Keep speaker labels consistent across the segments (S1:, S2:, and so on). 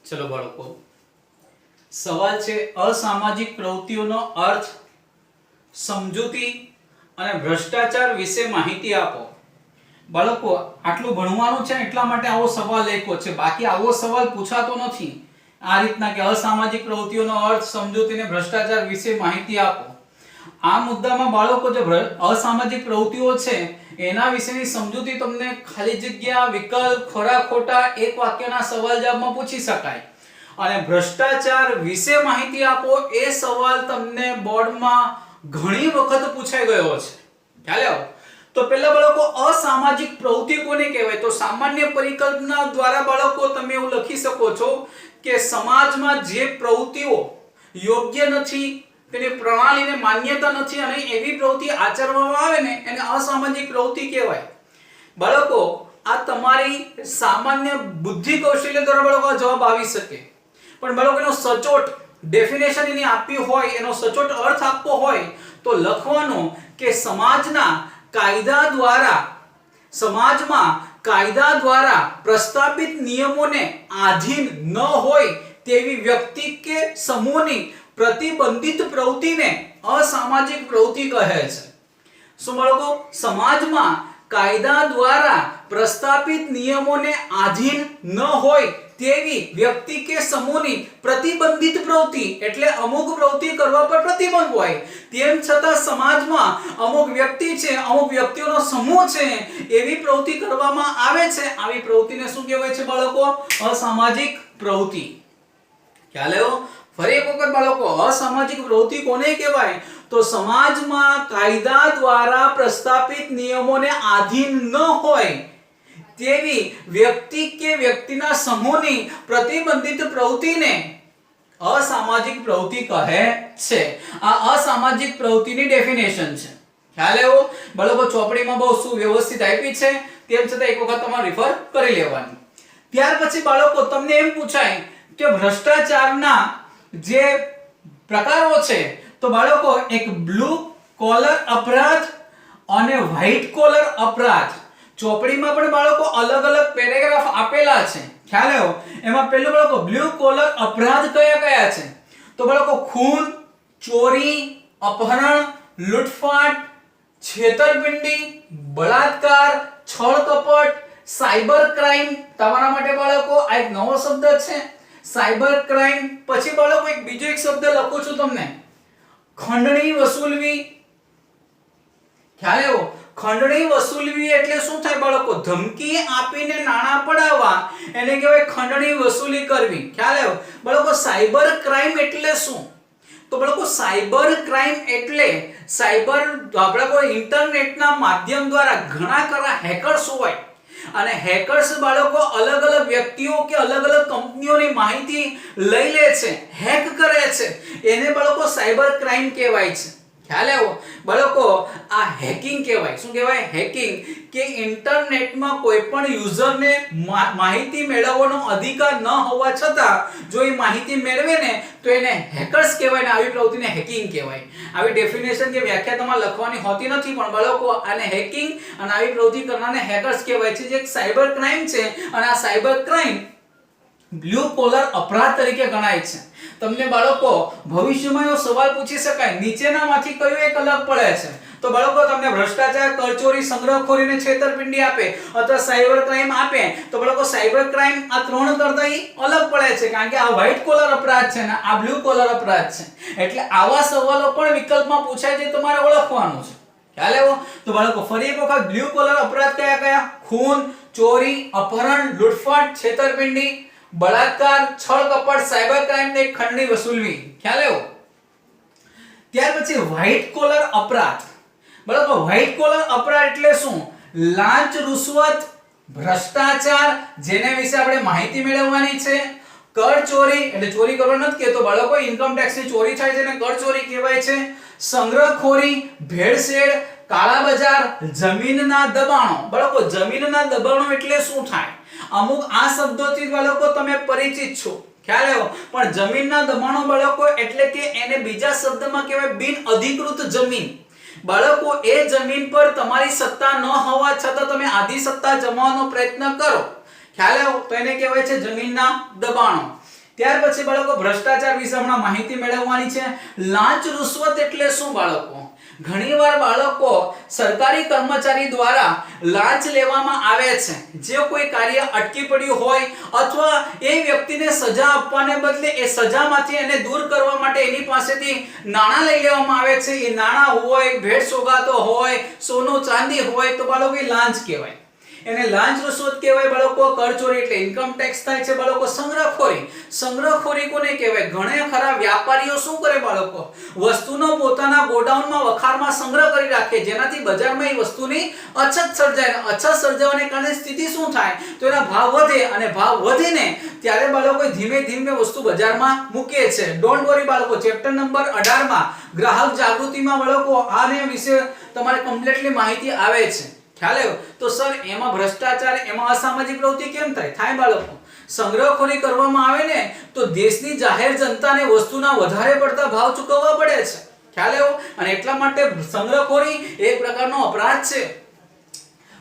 S1: चलो बाळको सवाल छे असामाजिक प्रवृत्तिओनो अर्थ समजूती અને ભ્રષ્ટાચાર વિશે માહિતી આપો। બાળકો આટલું ભણવાનું છે એટલા માટે આવો સવાલ લખ્યો છે, બાકી આવો સવાલ પૂછાતો નથી આ રીતના કે અસામાજિક પ્રવૃત્તિઓનો અર્થ સમજૂતી અને ભ્રષ્ટાચાર વિશે માહિતી આપો। આ મુદ્દામાં બાળકો જે અસામાજિક પ્રવૃત્તિઓ છે એના વિશેની સમજૂતી તમને ખાલી જગ્યા વિકલ્પ ખરા ખોટા એક વાક્યના સવાલ જવાબમાં પૂછી શકાય અને ભ્રષ્ટાચાર વિશે માહિતી આપો એ સવાલ તમને બોર્ડમાં ઘણી વખત પૂછાઈ ગયો છે। ખ્યાલ આવ્યો? તો પહેલા બાળકો અસામાજિક પ્રવૃત્તિ કોને કહેવાય? તો સામાન્ય પરિકલ્પના દ્વારા બાળકો તમે એવું લખી શકો છો કે સમાજમાં જે પ્રવૃત્તિઓ યોગ્ય નથી, તેની પ્રણાલીને માન્યતા નથી અને એવી પ્રવૃત્તિ આચરવામાં આવે ને એને અસામાજિક પ્રવૃત્તિ કહેવાય। બાળકો આ તમારી સામાન્ય બુદ્ધિ કૌશલ્ય દ્વારા બાળકો જવાબ આવી શકે, પણ બાળકો એનો સચોટ ડેફિનેશન એની આપવી હોય, એનો સચોટ અર્થ આપવો હોય તો લખવાનો કે સમાજમાં કાયદા દ્વારા પ્રસ્થાપિત નિયમોને આધીન ન હોય તેવી વ્યક્તિ કે સમૂહની પ્રતિબંધિત પ્રવૃત્તિને અસામાજિક પ્રવૃત્તિ કહે છે। શું બાળકો? સમાજમાં કાયદા દ્વારા પ્રસ્થાપિત નિયમોને આધીન ન હોય તેવી વ્યક્તિ કે સમૂહની પ્રતિબંધિત પ્રવૃત્તિ એટલે અમુક પ્રવૃત્તિ કરવા પર પ્રતિબંધ હોય, તેમ છતાં સમાજમાં અમુક વ્યક્તિ છે, અમુક વ્યક્તિઓનો સમૂહ છે, એવી પ્રવૃત્તિ કરવામાં આવે છે, આવી પ્રવૃત્તિને શું કહેવાય છે બાળકો? અસામાજિક પ્રવૃત્તિ। ખ્યાલ આવ્યો? ફરી એક વખત બાળકો અસામાજિક પ્રવૃત્તિ કોને કહેવાય? તો સમાજમાં કાયદા દ્વારા પ્રસ્થાપિત નિયમોને આધીન ન હોય તેવી વ્યક્તિ કે વ્યક્તિના સમૂહની પ્રતિબંધિત પ્રવૃત્તિને અસામાજિક પ્રવૃત્તિ કહે છે। આ અસામાજિક પ્રવૃત્તિની ડેફિનેશન છે। ખ્યાલ આવ્યો? બાળકો ચોપડીમાં બહુ સુવ્યવસ્થિત આપી છે, તેમ છતાં એક વખત તમારે રિફર કરી લેવાની। ત્યાર પછી બાળકો તમને એમ પૂછાય કે ભ્રષ્ટાચારના જે પ્રકારો છે તો બાળકો એક બ્લુ કોલર અપરાધ અને વ્હાઇટ કોલર અપરાધ ચોપડીમાં પણ બાળકો અલગ અલગ પેરેગ્રાફ આપેલા છે। ખ્યાલ આવ્યો? એમાં પહેલું બાળકો બ્લુ કોલર અપરાધ કયા કયા છે? તો બાળકો ખૂન, ચોરી, અપહરણ, લૂંટફાટ, છેતરપિંડી, બળાત્કાર, છળ કપટ, સાયબર ક્રાઇમ। તમારા માટે બાળકો આ એક નવો શબ્દ છે, સાયબર ક્રાઇમ। પછી બાળકો એક બીજો એક શબ્દ લખું છું તમને, ખંડણી વસૂલવી। ખ્યાલ આવ્યો? ખંડણી વસૂલવી એટલે શું થાય બાળકો? ધમકી આપીને નાણાં પડાવવા એને કહેવાય ખંડણી વસૂલી કરવી। ખ્યાલ આવ્યો? બાળકો સાયબર ક્રાઇમ એટલે શું? તો બાળકો સાયબર ક્રાઇમ એટલે બાળકો ઇન્ટરનેટના માધ્યમ દ્વારા ઘણા ખરા હેકર્સ હોય અને હેકર્સ બાળકો અલગ અલગ વ્યક્તિઓ કે અલગ અલગ કંપનીઓની માહિતી લઈ લે છે, હેક કરે છે, એને બાળકો સાયબર ક્રાઇમ કહેવાય છે। ખ્યાલ આવ્યો? બાળકો આ હેકિંગ કહેવાય। શું કહેવાય? હેકિંગ કે ઇન્ટરનેટમાં કોઈ પણ યુઝરને માહિતી મેળવવાનો અધિકાર ન હોવા છતાં જો એ માહિતી મેળવે ને તો એને હેકર્સ કહેવાય ને આવી પ્રવૃત્તિને હેકિંગ કહેવાય। આવી ડેફિનેશન કે વ્યાખ્યા તમારે લખવાની હોતી નથી, પણ બાળકો આને હેકિંગ અને આવી પ્રવૃત્તિ કરનારને હેકર્સ કહેવાય છે, જે એક સાયબર ક્રાઇમ છે અને આ સાયબર ક્રાઇમ બ્લુ કોલર અપરાધ તરીકે ગણાય છે। તમને બાળકો ભવિષ્યમાં એવો સવાલ પૂછી શકાય નીચેનામાંથી કયું એક અલગ પડે છે? તો બાળકો તમને ભ્રષ્ટાચાર, કરચોરી, સંગ્રહખોરી અને છેતરપિંડી આપે અથવા સાયબર ક્રાઇમ આપે તો બાળકો સાયબર ક્રાઇમ આ ત્રણ કરતા અલગ પડે છે, કારણ કે આ વ્હાઇટ કોલર અપરાધ છે ને આ બ્લુ કોલર અપરાધ છે। એટલે આવા સવાલો પણ વિકલ્પમાં પૂછાય છે, તમારે ઓળખવાનું છે। ખ્યાલ આવ્યો? તો બાળકો ફરી એક વખત બ્લુ કોલર અપરાધ કયા કયા? ખૂન, ચોરી, અપહરણ, લૂંટફાટ, છેતરપિંડી, બળાત્કાર, છળ કપટ, સાયબર ક્રાઇમ ને ખંડણી વસૂલવી। ખ્યાલ આવ્યો? ત્યાર પછી વ્હાઇટ કોલર અપરાધ। બાળકો વ્હાઇટ કોલર અપરાધ એટલે શું? લાંચ, રૂશ્વત, ભ્રષ્ટાચાર જેને વિશે આપણે માહિતી મેળવવાની છે, કર ચોરી એટલે ચોરી કરવાનો નથી કહેતો બાળકો, ઇન્કમ ટેક્સ ની ચોરી થાય છે એને કર ચોરી કહેવાય છે, સંગ્રહખોરી, ભેળસેળ, કાળા બજાર, જમીનના દબાણો। બાળકો જમીનના દબાણો એટલે શું થાય? અમુક આ શબ્દોથી બાળકો તમે પરિચિત છો। ખ્યાલ આવ્યો? પણ જમીનના દબાણો બાળકો એટલે કે એને બીજા શબ્દમાં કહેવાય બિન અધિકૃત જમીન। બાળકો એ જમીન પર તમારી સત્તા ન હોવા છતાં તમે આધી સત્તા જમાવવાનો પ્રયત્ન કરો, ખ્યાલ આવ્યો? તો એને કહેવાય છે જમીનના દબાણો। ત્યાર પછી બાળકો ભ્રષ્ટાચાર વિશે હમણાં માહિતી મેળવવાની છે. લાંચ રૂશ્વત એટલે શું બાળકો? ઘણીવાર બાળકો સરકારી કર્મચારી દ્વારા લાંચ લેવામાં આવે છે. જે કોઈ કાર્ય અટકી પડ્યું હોય અથવા એ વ્યક્તિને સજા આપવાને બદલે એ સજામાંથી એને દૂર કરવા માટે એની પાસેથી નાણાં લઈ લેવામાં આવે છે. એ નાણાં હોય, ભેટ સોગાતો હોય, સોનું ચાંદી હોય તો બાળકો એ લાંચ કહેવાય. એને લાંચ રૂશ્વત કહેવાય બાળકો. કરચોરી એટલે ઇન્કમ ટેક્સ થાય છે બાળકો. સંગ્રહખોરી કોને કહેવાય? ઘણા ખરા વ્યાપારીઓ શું કરે બાળકો? વસ્તુનો પોતાના ગોડાઉનમાં વખારમાં સંગ્રહ કરી રાખે, જેનાથી બજારમાં એ વસ્તુની અછત સર્જાય. અછત સર્જાવાને કારણે સ્થિતિ શું થાય? તો એના ભાવ વધે અને ભાવ વધીને ત્યારે બાળકો ધીમે ધીમે વસ્તુ બજારમાં મૂકે છે. ડોન્ટ વરી બાળકો, ચેપ્ટર નંબર 18 માં ગ્રાહક જાગૃતિમાં બાળકો આને વિશે તમારે કમ્પ્લીટલી માહિતી આવે છે. ખ્યાલ આવ્યો? તો સર એમાં ભ્રષ્ટાચાર, એમાં અસામાજિક પ્રવૃત્તિ કેમ થાય? થાય બાળકો. સંગ્રહખોરી કરવામાં આવે ને તો દેશની જાહેર જનતાને વસ્તુના વધારે પડતા ભાવ ચૂકવવા પડે છે. ખ્યાલ આવ્યો? અને એટલા માટે સંગ્રહખોરી એક પ્રકારનો અપરાધ છે.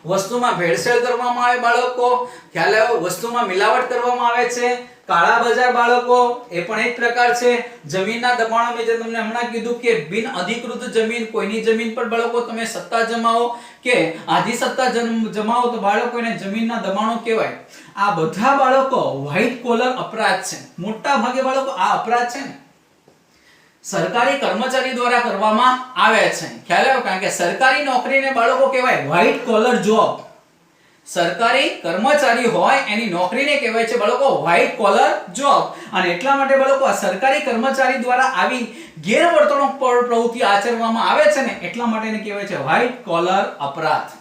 S1: વસ્તુમાં ભેળસેળ કરવામાં આવે બાળકો. ખ્યાલ આવ્યો? વસ્તુમાં મિલાવટ કરવામાં આવે છે. કાળા બજાર બાળકો એ પણ એક પ્રકાર છે. જમીનના દબાણો, મેં જે તમને હમણાં કીધું કે બિન અધિકૃત જમીન, કોઈની જમીન પર બાળકો તમે સત્તા જમાવો કે આધી સત્તા જમાવો તો બાળકો એને જમીનના દબાણો કહેવાય. આ બધા બાળકો વ્હાઇટ કોલર અપરાધ છે. મોટા ભાગે બાળકો આ અપરાધ છે ને સરકારી કર્મચારી દ્વારા કરવામાં આવે છે. ખ્યાલ આવ્યો? કારણ કે સરકારી નોકરીને બાળકો કહેવાય વ્હાઇટ કોલર જોબ. સરકારી કર્મચારી હોય એની નોકરીને કહેવાય છે બાળકો વ્હાઇટ કોલર જોબ. અને એટલા માટે બાળકો આ સરકારી કર્મચારી દ્વારા આવી ગેરવર્તણૂક પ્રવૃત્તિ આચરવામાં આવે છે ને એટલા માટે એને કહેવાય છે વ્હાઇટ કોલર અપરાધ.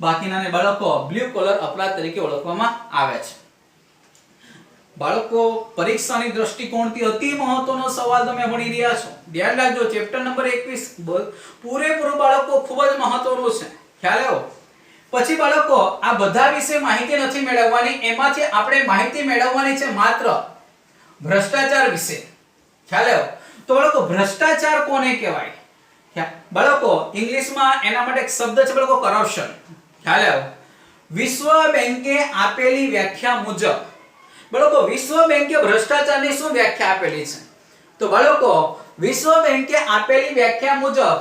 S1: બાકીનાને બાળકો બ્લુ કોલર અપરાધ તરીકે ઓળખવામાં આવે છે. બાળકો પરીક્ષાની દ્રષ્ટિકોણથી અતિ મહત્વનો સવાલ તમે ભણી રહ્યા છો. ધ્યાન રાખજો, ચેપ્ટર નંબર 21 પૂરેપૂરું બાળકો ખૂબ જ મહત્વનું છે. ખ્યાલ આવ્યો? પછી બાળકો આ બધા વિશે માહિતી નથી મેળવવાની, એમાંથી આપણે માહિતી મેળવવાની છે માત્ર ભ્રષ્ટાચાર વિશે. ખ્યાલ આવ્યો? તો બાળકો ભ્રષ્ટાચાર કોને કહેવાય? બાળકો ઇંગ્લિશમાં એના માટે એક શબ્દ છે બાળકો કરપ્શન. ખ્યાલ આવ્યો? વિશ્વ બેંકે આપેલી વ્યાખ્યા મુજબ બાળકો વિશ્વ બેંકે ભ્રષ્ટાચારની શું વ્યાખ્યા આપેલી છે? તો બાળકો વિશ્વ બેંકે આપેલી વ્યાખ્યા મુજબ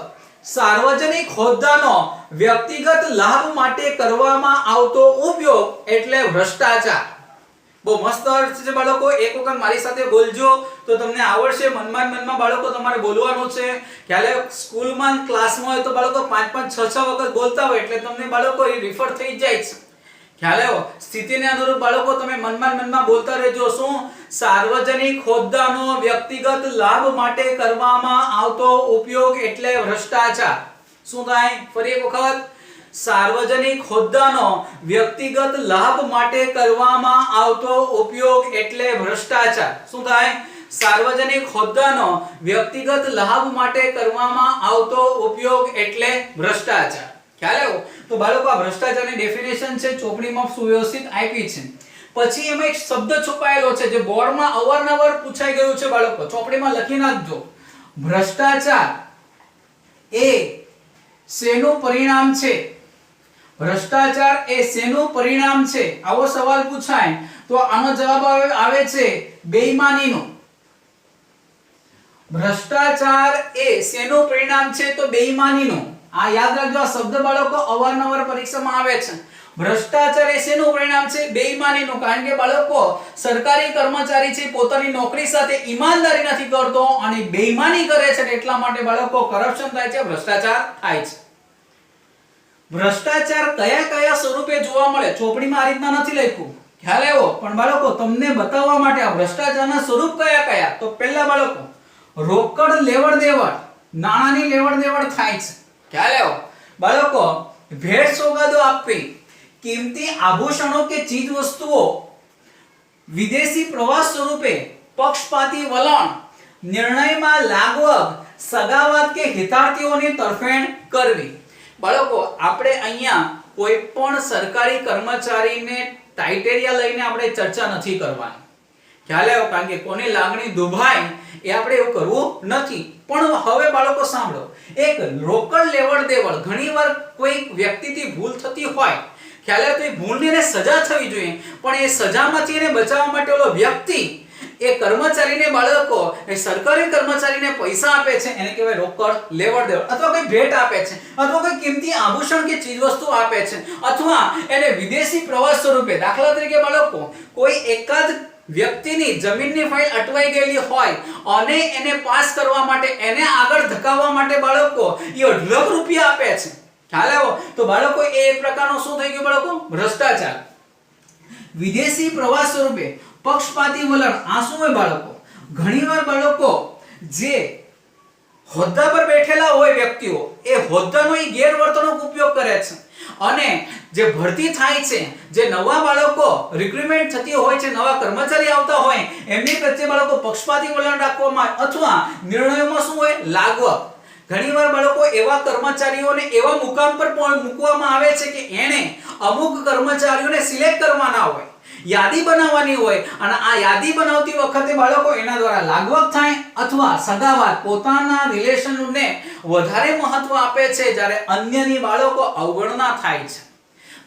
S1: સાર્વજનિક હોદ્દાનો વ્યક્તિગત લાભ માટે કરવામાં આવતો ઉપયોગ એટલે ભ્રષ્ટાચાર. બહુ મસ્ત અર્થ છે બાળકો. એક વખત મારી સાથે બોલજો તો તમને આવડશે. મનમાં બાળકો તમારે બોલવાનું છે. ખ્યાલ સ્કૂલમાં ક્લાસમાં હોય તો બાળકો 5-5 6-6 વખત બોલતા હોય એટલે તમને બાળકો રિફર થઈ જાય છે. ખ્યાલ આવ્યો? સ્થિતિને અનુરૂપ બાળકો તમે મનમાં બોલતા રહેજો. શું? સાર્વજનિક હોદ્દાનો વ્યક્તિગત લાભ માટે કરવામાં આવતો ઉપયોગ એટલે ભ્રષ્ટાચાર. શું થાય? ફરી એક વખત, સાર્વજનિક હોદ્દાનો વ્યક્તિગત લાભ માટે કરવામાં આવતો ઉપયોગ એટલે ભ્રષ્ટાચાર. શું થાય? સાર્વજનિક હોદ્દાનો વ્યક્તિગત લાભ માટે કરવામાં આવતો ઉપયોગ એટલે ભ્રષ્ટાચાર. ખ્યાલ આવ્યો? તો બાળકો આ ભ્રષ્ટાચારની ડેફિનેશન છે ચોપડીમાં સુવ્યવસ્થિત આપી છે. પછી એમાં એક શબ્દ છુપાયેલો છે જે બોર્ડમાં અવારનવાર પૂછાઈ ગયું છે બાળકો. ચોપડીમાં લખી નાખજો. ભ્રષ્ટાચાર એ શેનું પરિણામ છે? ભ્રષ્ટાચાર એ શેનું પરિણામ છે? આવો સવાલ પૂછાય તો આનો જવાબ આવે છે બેઈમાનીનો. ભ્રષ્ટાચાર એ શેનું પરિણામ છે? તો બેઈમાનીનો. આ યાદ રાખજો. આ શબ્દ બાળકો અવારનવાર પરીક્ષામાં આવે છે. ભ્રષ્ટાચાર એ શેનું પરિણામ છે? બેઈમાનીનું. કારણ કે બાળકો સરકારી કર્મચારી છે, પોતાની નોકરી સાથે ઈમાનદારી નથી કરતો અને બેઈમાની કરે છે, એટલા માટે બાળકો કરપ્શન થાય છે, ભ્રષ્ટાચાર થાય છે. ભ્રષ્ટાચાર કયા કયા સ્વરૂપે જોવા મળે? ચોપડીમાં આ રીતના નથી લખ્યું. ખ્યાલ આવ્યો? પણ બાળકો તમને બતાવવા માટે આ ભ્રષ્ટાચારના સ્વરૂપ કયા કયા? તો પહેલા બાળકો રોકડ લેવડ દેવડ, નાણાંની લેવડ દેવડ થાય છે. ખ્યાલ આવ્યો? બાળકો ભેટ સોગાદો આપવી, કિંમતી આભૂષણો કે ચીજ વસ્તુઓ, વિદેશી પ્રવાસ સ્વરૂપે પક્ષપાતી વલણ, નિર્ણયમાં લાગવગ, સગાવત કે હિતાર્થીઓની તરફેણ કરવી. બાળકો આપણે અહીંયા કોઈ પણ સરકારી કર્મચારીને ટાઇટેરિયા લઈને આપણે ચર્ચા નથી કરવાની. ખ્યાલ આવ્યો? કારણ કે કોની લાગણી દુભાય એ આપણે એવું કરવું નથી. પણ હવે બાળકો સાંભળો, એક રોકડ લેવડ દેવડ, ઘણીવાર કોઈ વ્યક્તિથી ભૂલ થતી હોય, ખ્યાલ આવે તો એ ભૂલની એને સજા થવી જોઈએ, પણ એ સજામાંથી એને બચાવવા માટે ઓલો વ્યક્તિ એ કર્મચારીને બાળકો એ સરકારી કર્મચારીને પૈસા આપે છે એને કહેવાય રોકડ લેવડ દેવડ, અથવા કોઈ ભેટ આપે છે, અથવા કોઈ કિંમતી આભૂષણ કે ચીજવસ્તુ આપે છે, અથવા એને વિદેશી પ્રવાસ સ્વરૂપે, દાખલા તરીકે બાળકો કોઈ એકાદ વ્યક્તિની જમીનની ફાઇલ અટવાઈ ગયેલી હોય અને એને પાસ કરવા માટે, એને આગળ ધકાવવા માટે બાળકો એ 1 લાખ રૂપિયા આપે છે, ખ્યાલ આવ્યો? તો બાળકો એ એક પ્રકારનો શું થઈ ગયો બાળકો? ભ્રષ્ટાચાર. વિદેશી પ્રવાસ સ્વરૂપે પક્ષપાતી વલણ, આ શું હોય બાળકો? ઘણીવાર બાળકો જે હોદ્દા પર બેઠેલા હોય વ્યક્તિઓ એ હોદ્દાનો ગેરવર્તણૂક ઉપયોગ કરે છે અને જે ભરતી થાય છે, જે નવા બાળકો રિક્રુટમેન્ટ થતી હોય છે, નવા કર્મચારી આવતા હોય એમની પ્રત્યે બાળકો પક્ષપાતી વલણ રાખવામાં અથવા નિર્ણયોમાં શું હોય? લાગવક. ઘણીવાર બાળકો એવા કર્મચારીઓને એવા મુકામ પર મૂકવામાં આવે છે કે એને અમુક કર્મચારીઓને સિલેક્ટ કરવાના હોય, યાદી બનાવવાની હોય, અને આ યાદી બનાવતી વખતે બાળકો એના દ્વારા લાગવક થાય અથવા સગાવાદ, પોતાના રિલેશનને વધારે મહત્વ આપે છે, જ્યારે અન્યની બાળકો અવગણના થાય છે.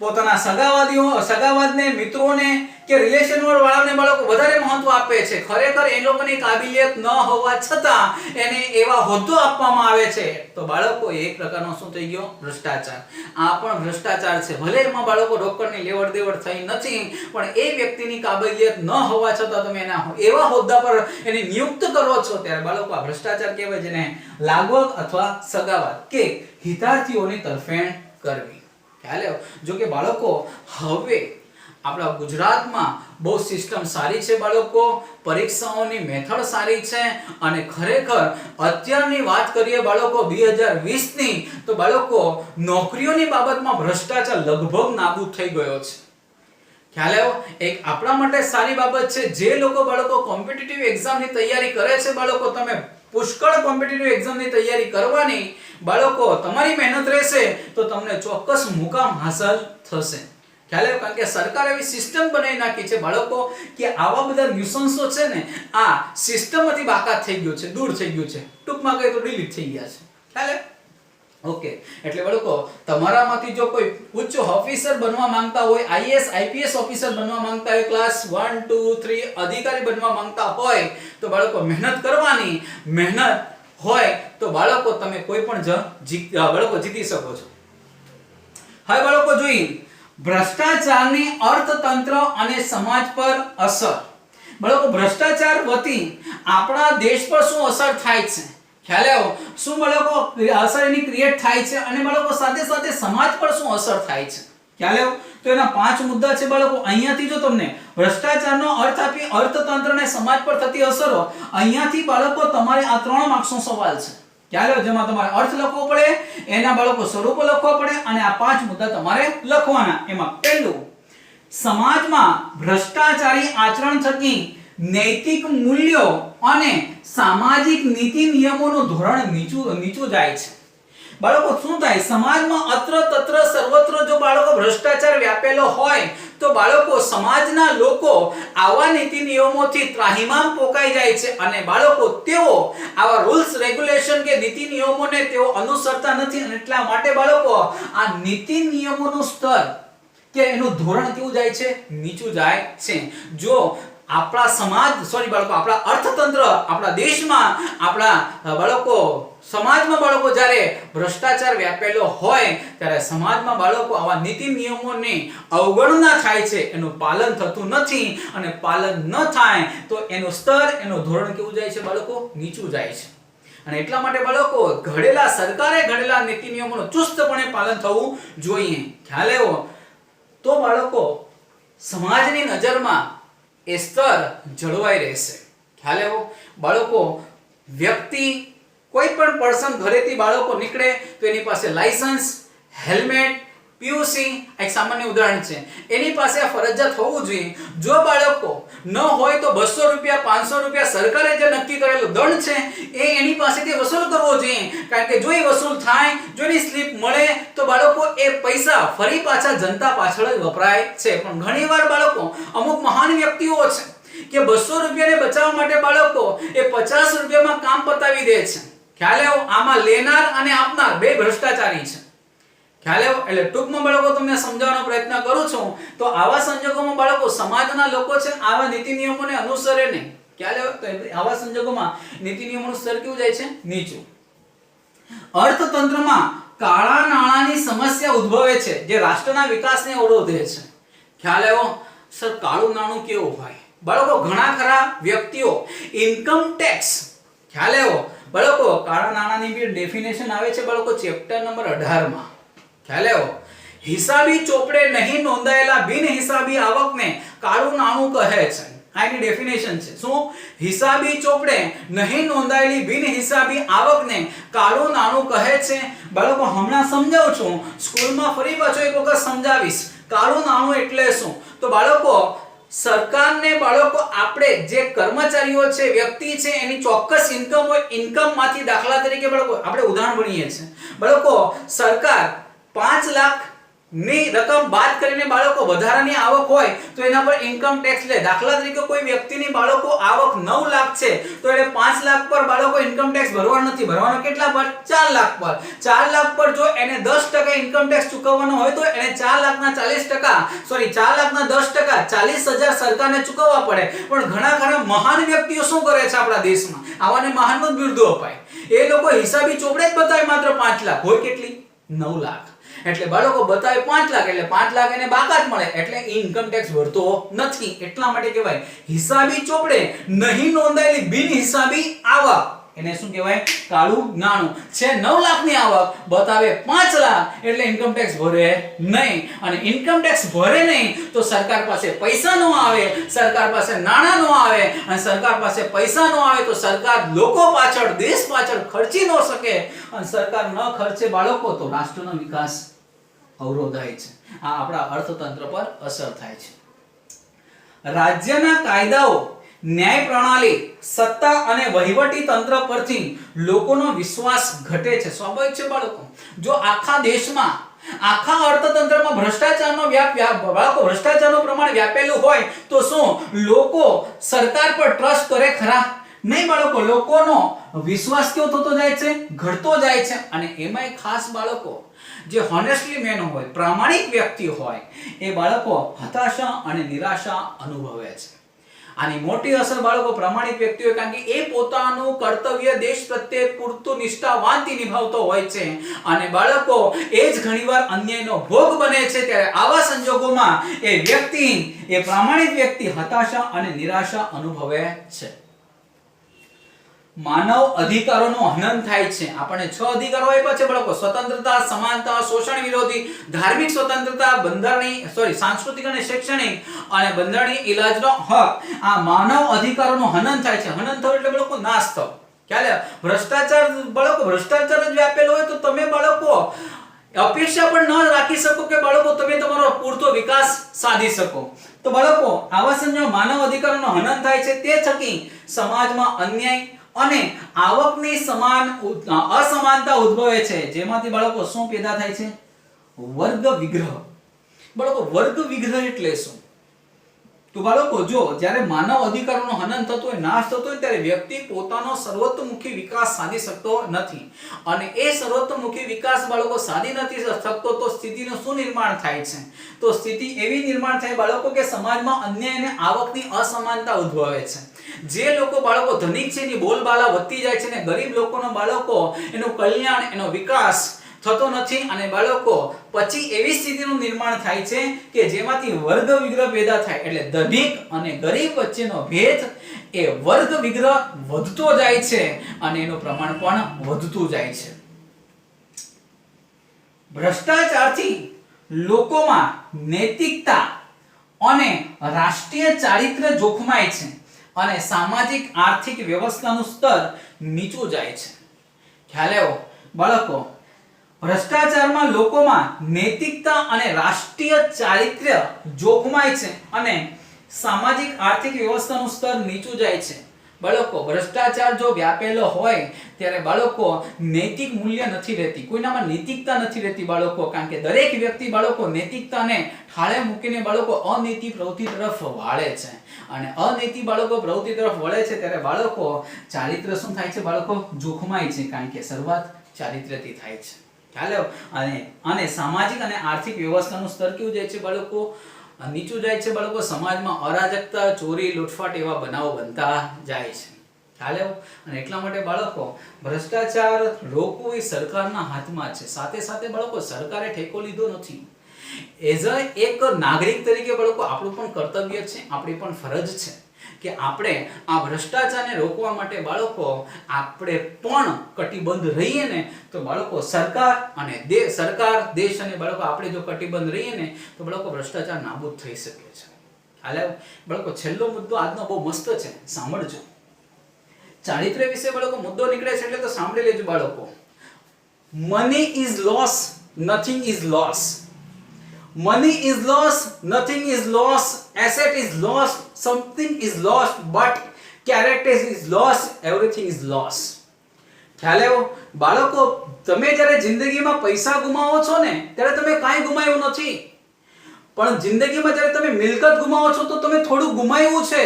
S1: પોતાના સગાવાદને, મિત્રોને કે રિલેશન વાળાને બાળકો વધારે મહત્વ આપે છે. ખરેખર એ લોકોની કાબિલિયત ન હોવા છતાં એને એવા હોદ્દો આપવામાં આવે છે. તો બાળકો એક પ્રકારનો શું થઈ ગયો? ભ્રષ્ટાચાર. આ પણ ભ્રષ્ટાચાર છે. ભલે એમાં બાળકો રોકડની લેવડ દેવડ થઈ નથી, પણ એ વ્યક્તિની કાબિલિયત ન હોવા છતાં તમે એના એવા હોદ્દા પર એને નિયુક્ત કરો છો, ત્યારે બાળકો આ ભ્રષ્ટાચાર કહેવાય, જેને લાગવક અથવા સગાવાદ કે હિતાર્થીઓની તરફેણ કરવી. ખ્યાલ આવ્યો? જો કે બાળકો હવે આપણા ગુજરાતમાં બહુ સિસ્ટમ સારી છે બાળકો, પરીક્ષાઓની મેથડ સારી છે, અને ખરેખર અત્યારની વાત કરીએ બાળકો 2020ની, તો બાળકો નોકરીઓની બાબતમાં ભ્રષ્ટાચાર લગભગ નાબૂદ થઈ ગયો છે. ખ્યાલ આવ્યો? એક આપણા માટે સારી બાબત છે. જે લોકો બાળકો કોમ્પિટિટિવ એક્ઝામની તૈયારી કરે છે બાળકો, તમે પુષ્કળ કોમ્પિટિટિવ એક્ઝામની તૈયારી કરવાની બાળકો, તમારી મહેનત રહેશે તો તમને ચોક્કસ મુકામ હાંસલ થશે. ખ્યાલ આવ્યો? કારણ કે સરકાર એવી સિસ્ટમ બનાવી નાખી છે બાળકો કે આવા બધા ન્યુસન્સો છે ને, આ સિસ્ટમમાંથી બાકાત થઈ ગયું છે, દૂર થઈ ગયું છે, ટૂંકમાં કહીએ તો ડિલીટ થઈ ગયા છે. ખ્યાલ આવ્યો? ઓકે. એટલે બાળકો તમારામાંથી જો કોઈ ઉચ્ચ ઓફિસર બનવા માંગતા હોય, આઈએએસ આઈપીએસ ઓફિસર બનવા માંગતા હોય, ક્લાસ 1 2 3 અધિકારી બનવા માંગતા હોય, તો બાળકો મહેનત કરવાની. મહેનત હોય તો બાળકો તમે કોઈ પણ બાળકો જીતી શકો છો. હવે બાળકો જોઈએ ભ્રષ્ટાચારની અર્થતંત્ર અને સમાજ પર અસર. બાળકો ભ્રષ્ટાચાર વતી આપણા દેશ પર શું અસર થાય છે? ખ્યાલ આવ્યો? શું બાળકો અસર એની ક્રિએટ થાય છે, અને બાળકો સાથે સાથે સમાજ પર શું અસર થાય છે? ખ્યાલ આવ્યો? તો એના 5 મુદ્દા છે બાળકો. અહીંયાથી જો તમને ભ્રષ્ટાચારનો અર્થ આપી, અર્થતંત્ર અને સમાજ પર થતી અસરો, અહીંયાથી બાળકો તમારે આ 3 માર્ક્સનો સવાલ છે. ખ્યાલ આવ્યો? જેમાં તમારે અર્થ લખવો પડે, એના બાળકો સ્વરૂપો લખવા પડે, અને આ 5 મુદ્દા તમારે લખવાના. એમાં પહેલું, સમાજમાં ભ્રષ્ટાચારી આચરણ થકી નૈતિક મૂલ્યો અને સામાજિક નીતિ નિયમોનું ધોરણ નીચું જાય છે. બાળકો શું થાય? સમાજમાં અત્ર તત્ર સર્વત્ર જો બાળકો ભ્રષ્ટાચાર વ્યાપેલો હોય તો બાળકો, સમાજના લોકો આવા નીતિ નિયમોથી ત્રાહિમામ પોકાઈ જાય છે, અને બાળકો તેઓ આવા રૂલ્સ રેગ્યુલેશન કે નીતિ નિયમોને તેઓ અનુસરતા નથી, અને એટલા માટે બાળકો આ નીતિ નિયમોનું સ્તર કે એનું ધોરણ કેવું જાય છે? નીચું જાય છે. જો આપણા બાળકો આપણા અર્થતંત્ર, આપણા દેશમાં, આપણા બાળકો સમાજમાં બાળકો જ્યારે ભ્રષ્ટાચાર વ્યાપેલો હોય, ત્યારે સમાજમાં બાળકો આવા નીતિ નિયમોની અવગણના થાય છે, એનું પાલન થતું નથી, અને પાલન ન થાય તો એનું સ્તર, એનું ધોરણ કેવું જાય છે બાળકો? નીચું જાય છે. અને એટલા માટે બાળકો સરકારે ઘડેલા નીતિ નિયમોનું ચુસ્તપણે પાલન થવું જોઈએ. ખ્યાલ આવ્યો? તો બાળકો સમાજની નજરમાં એ સ્તર જળવાઈ રહેશે. ખ્યાલ આવ્યો? બાળકો વ્યક્તિ, કોઈ પણ પર્સન ઘરેથી બાળકો નીકળે તો એની પાસે લાયસન્સ, હેલ્મેટ, પીયુસી એક સામાન્ય ઉદાહરણ છે, એની પાસે આ ફરજિયાત હોવું જોઈએ. જો બાળકો ન હોય તો 200 રૂપિયા, 500 રૂપિયા સરકારે જે નક્કી કરેલો દંડ છે એ એની પાસેથી વસૂલ કરવો જોઈએ. કારણ કે જો એ વસૂલ થાય, જો એની સ્લીપ મળે, તો બાળકો એ પૈસા ફરી પાછા જનતા પાછળ જ વપરાય છે. પણ ઘણીવાર બાળકો, અમુક મહાન વ્યક્તિઓ છે કે 200 રૂપિયાને બચાવવા માટે બાળકો એ 50 રૂપિયામાં કામ પતાવી દે છે. ખ્યાલ આવ્યો? આમાં લેનાર અને આપનાર બે ભ્રષ્ટાચારી છે. ખ્યાલ આવ્યો? એટલે ટૂંકમાં બાળકો તમને સમજાવવાનો પ્રયત્ન કરું છું. તો આવા સંજોગોમાં બાળકો સમાજના લોકો છે આવા નીતિ નિયમોને અનુસરે નહીં. ખ્યાલ આવ્યો? તો આવા સંજોગોમાં નીતિ નિયમોનું સ્તર કેવું જાય છે? નીચું. અર્થતંત્રમાં કાળા નાણાંની સમસ્યા ઉદ્ભવે છે જે રાષ્ટ્રના વિકાસને અવરોધે છે. ખ્યાલ આવ્યો? સર કાળું નાણું કેવું હોય? બાળકો ઘણા ખરા વ્યક્તિઓ ઇન્કમ ટેક્સ, ખ્યાલ આવ્યો? બાળકો કાળા નાણાંની બી ડેફિનેશન આવે છે બાળકો ચેપ્ટર નંબર 18 માં. ખ્યાલ આવ્યો? હિસાબી ચોપડે નહીં નોંધાયેલા બિન હિસાબી આવકને કાળું નાણું કહે છે. આ એની ડેફિનેશન છે. શું? હિસાબી ચોપડે નહીં નોંધાયેલી બિન હિસાબી આવકને કાળું નાણું કહે છે. બાળકો હમણાં સમજાવું છું, સ્કૂલમાં ફરી પાછો એક વખત સમજાવીશ કાળું નાણું એટલે શું. તો બાળકો સરકારને બાળકો આપણે જે કર્મચારીઓ છે, વ્યક્તિ છે, એની ચોક્કસ ઇન્કમ હોય, ઇન્કમ માંથી દાખલા તરીકે બાળકો આપણે ઉદાહરણ ભણીએ છીએ. બાળકો સરકાર 5 લાખ ની રકમ બાદ કરીને બાળકો વધારાની આવક હોય તો એના પર ઇન્કમ ટેક્સ લે. દાખલા તરીકે કોઈ વ્યક્તિની બાળકો આવક 9 લાખ છે તો એને 5 લાખ પર બાળકો ઇન્કમ ટેક્સ ભરવાનો નથી. ભરવાનો કેટલા પર? 4 લાખ પર. 4 લાખ પર જો એને 10% ઇન્કમ ટેક્સ ચૂકવવાનો હોય તો એને 4 લાખના 40% સોરી 4 લાખના 10% 40,000 સરકારને ચૂકવવા પડે. પણ ઘણા ઘણા મહાન વ્યક્તિઓ શું કરે છે આપણા દેશમાં? આવાને મહાનનું બિરુદો અપાય. એ લોકો હિસાબી ચોપડે જ બતાવે માત્ર 5 લાખ હોય. કેટલી? 9 લાખ. એટલે બાળકો બતાવે 5 લાખ એટલે 5 લાખ એને બાકાત મળે એટલે ઇન્કમ ટેક્સ ભરતો નથી. એટલા માટે કહેવાય હિસાબી ચોપડે નહીં નોંધાયેલી બિન હિસાબી આવક, એને શું કહેવાય? કાળું નાણું. છે 9 લાખની આવક, બતાવે 5 લાખ એટલે ઇન્કમ ટેક્સ ભરે નહીં. અને ઇન્કમ ટેક્સ ભરે નહીં તો સરકાર પાસે પૈસા ન આવે, સરકાર પાસે નાણાં ન આવે. અને સરકાર પાસે પૈસા ન આવે તો સરકાર લોકો પાછળ, દેશ પાછળ ખર્ચી ન શકે. અને સરકાર ન ખર્ચે બાળકો તો રાષ્ટ્રનો વિકાસ અવરોધાય છે. આ આપણા અર્થતંત્ર પર અસર થાય છે. રાજ્યના કાયદાઓ, ન્યાય પ્રણાલી, સત્તા અને વહીવટી તંત્ર પરથી લોકોનો વિશ્વાસ ઘટે છે. સ્વાભાવિક છે બાળકો. જો આખા દેશમાં, આખા અર્થતંત્રમાં ભ્રષ્ટાચારનો બાળકો ભ્રષ્ટાચારનું પ્રમાણ વ્યાપેલું હોય તો શું લોકો સરકાર પર ટ્રસ્ટ કરે ખરા? નહીં બાળકો. લોકોનો વિશ્વાસ કેવો થતો જાય છે? ઘટતો જાય છે. અને એમાંય ખાસ બાળકો જે હોનેસ્ટલી મેન હોય, પ્રામાણિક વ્યક્તિ હોય, એ બાળકો હતાશા અને નિરાશા અનુભવે છે. આની મોટી અસર બાળકો પ્રામાણિક વ્યક્તિ હોય કારણ કે એ પોતાનું કર્તવ્ય દેશ પ્રત્યે પૂરતું નિષ્ઠાવાનથી નિભાવતો હોય છે. અને બાળકો એ જ ઘણીવાર અન્યાયનો ભોગ બને છે. ત્યારે આવા સંજોગોમાં એ વ્યક્તિ, એ પ્રામાણિક વ્યક્તિ હતાશા અને નિરાશા અનુભવે છે. માનવ અધિકારોનો હનન થાય છે. આપણને 6 અધિકારો આપ્યા છે બાળકો: સ્વતંત્રતા, સમાનતા, શોષણ વિરોધી, ધાર્મિક સ્વતંત્રતા, બંધારણીય સાંસ્કૃતિક અને શૈક્ષણિક અને બંધારણીય ઇલાજનો હક. આ માનવ અધિકારોનો હનન થાય છે. હનન થવું એટલે બાળકો નાશ થવો. ખ્યાલ? ભ્રષ્ટાચાર બાળકો, ભ્રષ્ટાચાર જ વ્યાપેલો હોય તો તમે બાળકો અપેક્ષા પણ ન રાખી શકો કે બાળકો તમે તમારો પૂરતો વિકાસ સાધી શકો. તો બાળકો આવા સંજોગોમાં માનવ અધિકારોનો હનન થાય છે. તે થકી સમાજમાં અન્યાય અને આવકની અસમાનતા ઉદ્ભવે છે. જેમાંથી બાળકો શું પેદા થાય છે? વર્ગ વિગ્રહ. બાળકો વર્ગ વિગ્રહ એટલે શું? તો બાળકો જો જ્યારે માનવ અધિકારોનો હનન થતો હોય, નાશ થતો હોય, ત્યારે વ્યક્તિ પોતાનો સર્વતોમુખી વિકાસ સાધી શકતો નથી. અને એ સર્વતોમુખી વિકાસ બાળકો સાધી નથી શકતો તો સ્થિતિનું શું નિર્માણ થાય છે? તો સ્થિતિ એવી નિર્માણ થાય બાળકો કે સમાજમાં અન્યાય અને આવકની અસમાનતા ઉદ્ભવે છે. જે લોકો બાળકો ધનિક છે એની બોલબાલા વધતી જાય છે અને ગરીબ લોકોનો બાળકો એનું કલ્યાણ, એનો વિકાસ થતો નથી. અને બાળકો પછી એવી સ્થિતિનું નિર્માણ થાય છે કે જેમાંથી વર્ગ વિગ્રહ પેદા થાય. એટલે ધનિક અને ગરીબ વચ્ચેનો ભેદ, એ વર્ગ વિગ્રહ વધતો જાય છે અને એનું પ્રમાણ પણ વધતું જાય છે. ભ્રષ્ટાચારથી લોકોમાં નૈતિકતા અને રાષ્ટ્રીય ચારિત્ર્ય જોખમાય છે અને સામાજિક આર્થિક વ્યવસ્થાનું સ્તર નીચું જાય છે. ખ્યાલ આવ્યો બાળકો? ભ્રષ્ટાચારમાં લોકોમાં નૈતિકતા અને રાષ્ટ્રીય ચારિત્ર્ય જોખમાય છે અને સામાજિક આર્થિક વ્યવસ્થાનું સ્તર નીચું જાય છે. બાળકો ભ્રષ્ટાચાર જો વ્યાપેલો હોય ત્યારે બાળકો નૈતિક મૂલ્ય નથી રહેતી, કોઈનામાં નૈતિકતા નથી રહેતી બાળકો. કારણ કે દરેક વ્યક્તિ બાળકો નૈતિકતાને ઠાળે મૂકીને બાળકો અનૈતિક પ્રવૃત્તિ તરફ વાળે છે. અને અનૈતિક બાળકો પ્રવૃત્તિ તરફ વળે છે ત્યારે બાળકો ચારિત્ર્ય શું થાય છે? બાળકો જોખમાય છે. કારણ કે શરૂઆત ચારિત્ર્યથી થાય છે. ખ્યાલ? અને સામાજિક અને આર્થિક વ્યવસ્થાનું સ્તર કેવું જાય છે બાળકો? નીચું જાય છે બાળકો, સમાજમાં અરાજકતા, ચોરી, લૂંટફાટ એવા બનાવો બનતા જાય છે. ખ્યાલ આવ્યો? અને એટલા માટે બાળકો ભ્રષ્ટાચાર રોકવું એ સરકારના હાથમાં છે. સાથે સાથે બાળકો સરકારે ઠેકો લીધો નથી. એઝ અ એક નાગરિક તરીકે બાળકો આપણું પણ કર્તવ્ય છે, આપણી પણ ફરજ છે કે આપણે આ ભ્રષ્ટાચારને રોકવા માટે બાળકો આપણે પણ કટિબદ્ધ રહીએ ને તો બાળકો સરકાર અને દેશ અને બાળકો આપણે જો કટિબદ્ધ રહીએ ને તો બાળકો ભ્રષ્ટાચાર નાબૂદ થઈ શકે છે. હાલે બાળકો છેલ્લો મુદ્દો આજનો બહુ મસ્ત છે, સાંભળજો. ચારિત્ર્ય વિશે બાળકો મુદ્દો નીકળે છે એટલે તો સાંભળી લેજો બાળકો. Money is loss, nothing is loss. Money is lost, nothing is lost, asset is lost, something is lost, but character is lost, everything is lost. ખ્યાલ આવ્યો બાળકો? તમે જ્યારે જિંદગીમાં પૈસા ગુમાવો છો ને ત્યારે તમે કાંઈ ગુમાવ્યું નથી, પણ જિંદગીમાં જ્યારે તમે મિલકત ગુમાવો છો તો તમે થોડું ગુમાવ્યું છે.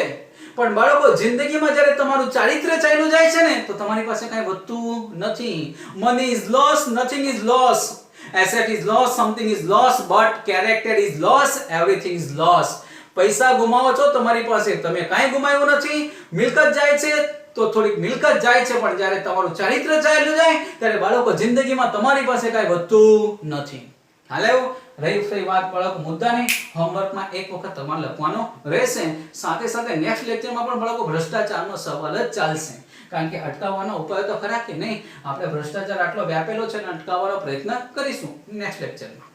S1: પણ બાળકો જિંદગીમાં જ્યારે તમારું ચારિત્ર્ય ચાલ્યું જાય છે ને તો તમારી પાસે કાંઈ વધતું નથી. Money is lost, nothing is lost. Asset is lost, something is lost, but character is lost, everything is lost. પૈસા ગુમાવો છો તમારી પાસે, તમે કાંઈ ગુમાવ્યું નથી. મિલકત જાય છે તો થોડીક મિલકત જાય છે, પણ જ્યારે તમારું ચારિત્ર્ય ચાલ્યું જાય ત્યારે બાળકો જિંદગીમાં તમારી પાસે કાંઈ વધતું નથી. હાલે રહી વાત બાળકો મુદ્દાની, હોમવર્કમાં એક વખત તમારે લખવાનો રહેશે. સાથે સાથે નેક્સ્ટ લેક્ચરમાં પણ બાળકો ભ્રષ્ટાચારનો સવાલ જ ચાલશે, કારણ કે અટકાવવાનો ઉપાય તો ખરા કે નહીં. આપણે ભ્રષ્ટાચાર આટલો વ્યાપેલો છે અને અટકાવવાનો પ્રયત્ન કરીશું નેક્સ્ટ લેક્ચરમાં.